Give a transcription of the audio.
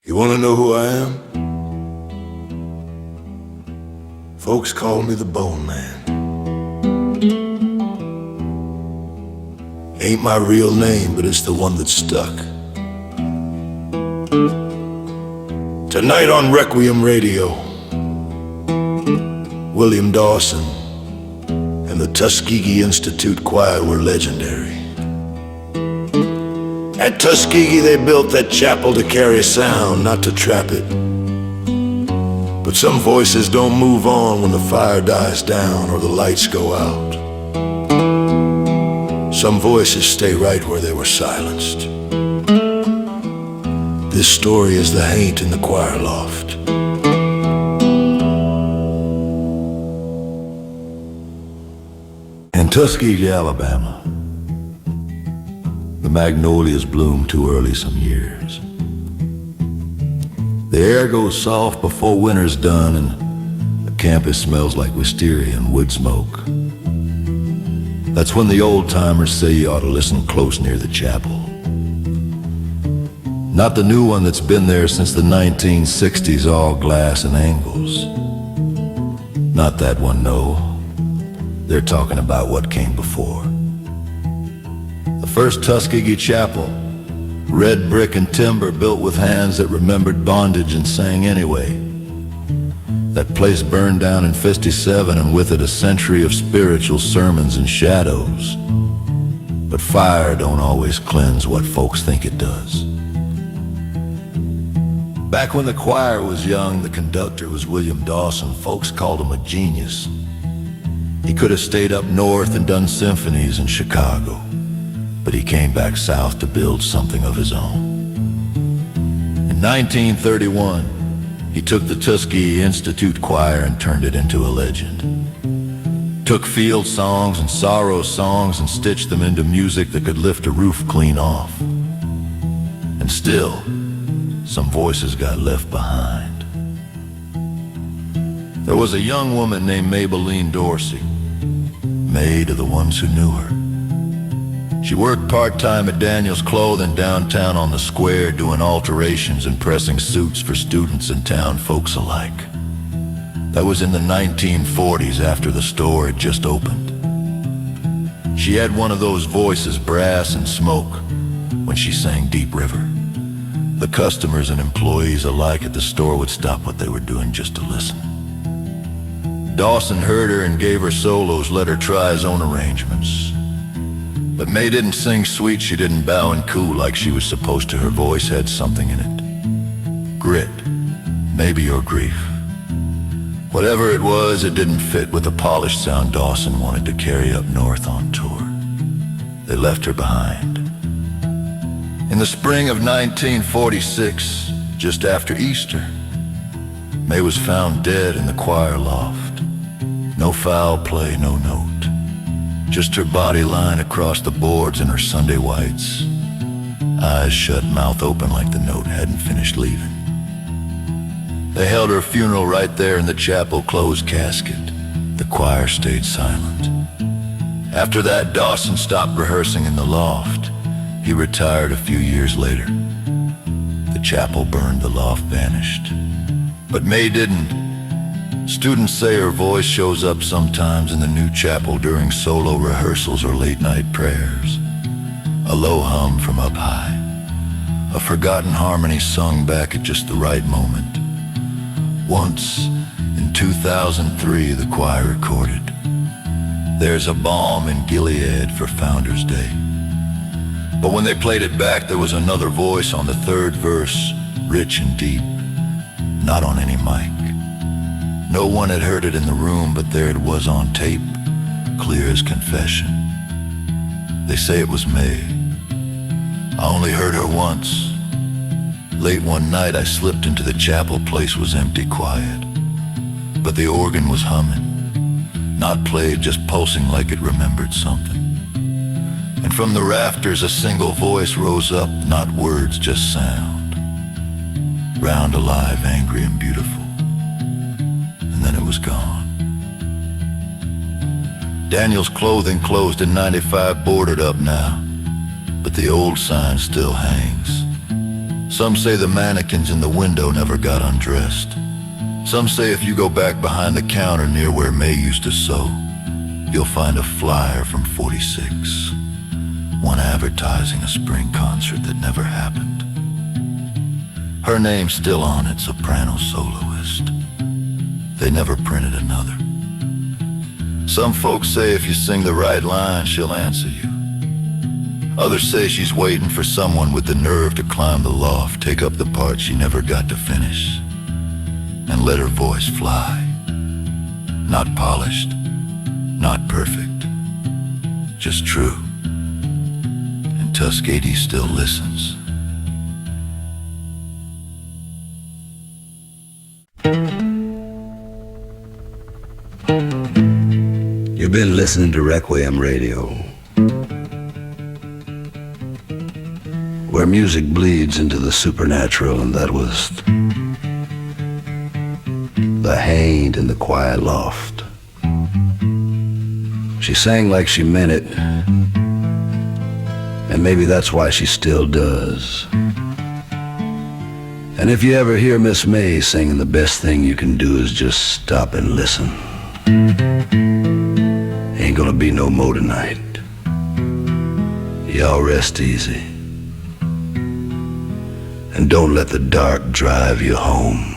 You wanna know who I am? Folks call me the Bone Man. Ain't my real name, but it's the one that stuck. Tonight on Requiem Radio, William Dawson and the Tuskegee Institute Choir were legendary. At Tuskegee they built that chapel to carry sound, not to trap it. But some voices don't move on when the fire dies down or the lights go out. Some voices stay right where they were silenced. This story is the Haint in the choir loft. In Tuskegee, Alabama, the magnolias bloom too early some years. The air goes soft before winter's done, and the campus smells like wisteria and wood smoke. That's when the old-timers say you ought to listen close near the chapel. Not the new one that's been there since the 1960s, all glass and angles. Not that one, no. They're talking about what came before. The first Tuskegee chapel, red brick and timber built with hands that remembered bondage and sang anyway. That place burned down in '57, and with it a century of spiritual sermons and shadows. But fire don't always cleanse what folks think it does. Back when the choir was young, the conductor was William Dawson. Folks called him a genius. He could have stayed up north and done symphonies in Chicago, but he came back south to build something of his own. In 1931, he took the Tuskegee Institute Choir and turned it into a legend. Took field songs and sorrow songs and stitched them into music that could lift a roof clean off. And still, some voices got left behind. There was a young woman named Maybelline Dorsey, May to the ones who knew her. She worked part-time at Daniel's Clothing downtown on the square, doing alterations and pressing suits for students and town folks alike. That was in the 1940s, after the store had just opened. She had one of those voices, brass and smoke, when she sang Deep River. The customers and employees alike at the store would stop what they were doing just to listen. Dawson heard her and gave her solos, let her try his own arrangements. But May didn't sing sweet, she didn't bow and coo like she was supposed to. Her voice had something in it. Grit, maybe, or grief. Whatever it was, it didn't fit with the polished sound Dawson wanted to carry up north on tour. They left her behind. In the spring of 1946, just after Easter, May was found dead in the choir loft. No foul play, no note. Just her body lying across the boards in her Sunday whites. Eyes shut, mouth open like the note hadn't finished leaving. They held her funeral right there in the chapel closed casket. The choir stayed silent. After that, Dawson stopped rehearsing in the loft. He retired a few years later. The chapel burned, the loft vanished. But May didn't. Students say her voice shows up sometimes in the new chapel during solo rehearsals or late-night prayers. A low hum from up high, a forgotten harmony sung back at just the right moment. Once, in 2003, the choir recorded, "There's a balm in Gilead for Founders Day." But when they played it back, there was another voice on the third verse, rich and deep, not on any mic. No one had heard it in the room, but there it was on tape, clear as confession. They say it was May. I only heard her once. Late one night I slipped into the chapel. Place was empty, quiet, but the organ was humming. Not played, just pulsing like it remembered something. And from the rafters a single voice rose up, not words, just sound. Round, alive, angry and beautiful. Then it was gone. Daniel's Clothing closed in '95, boarded up now, but the old sign still hangs. Some say the mannequins in the window never got undressed. Some say if you go back behind the counter near where May used to sew, you'll find a flyer from 46, one advertising a spring concert that never happened. Her name's still on it, soprano soloist. They never printed another. Some folks say if you sing the right line, she'll answer you. Others say she's waiting for someone with the nerve to climb the loft, take up the part she never got to finish, and let her voice fly. Not polished, not perfect, just true. And Tuskegee still listens. You've been listening to Requiem Radio, where music bleeds into the supernatural, and that was the Haint in the quiet loft. She sang like she meant it, and maybe that's why she still does. And if you ever hear Miss May singing, the best thing you can do is just stop and listen. Ain't gonna be no more tonight. Y'all rest easy. And don't let the dark drive you home.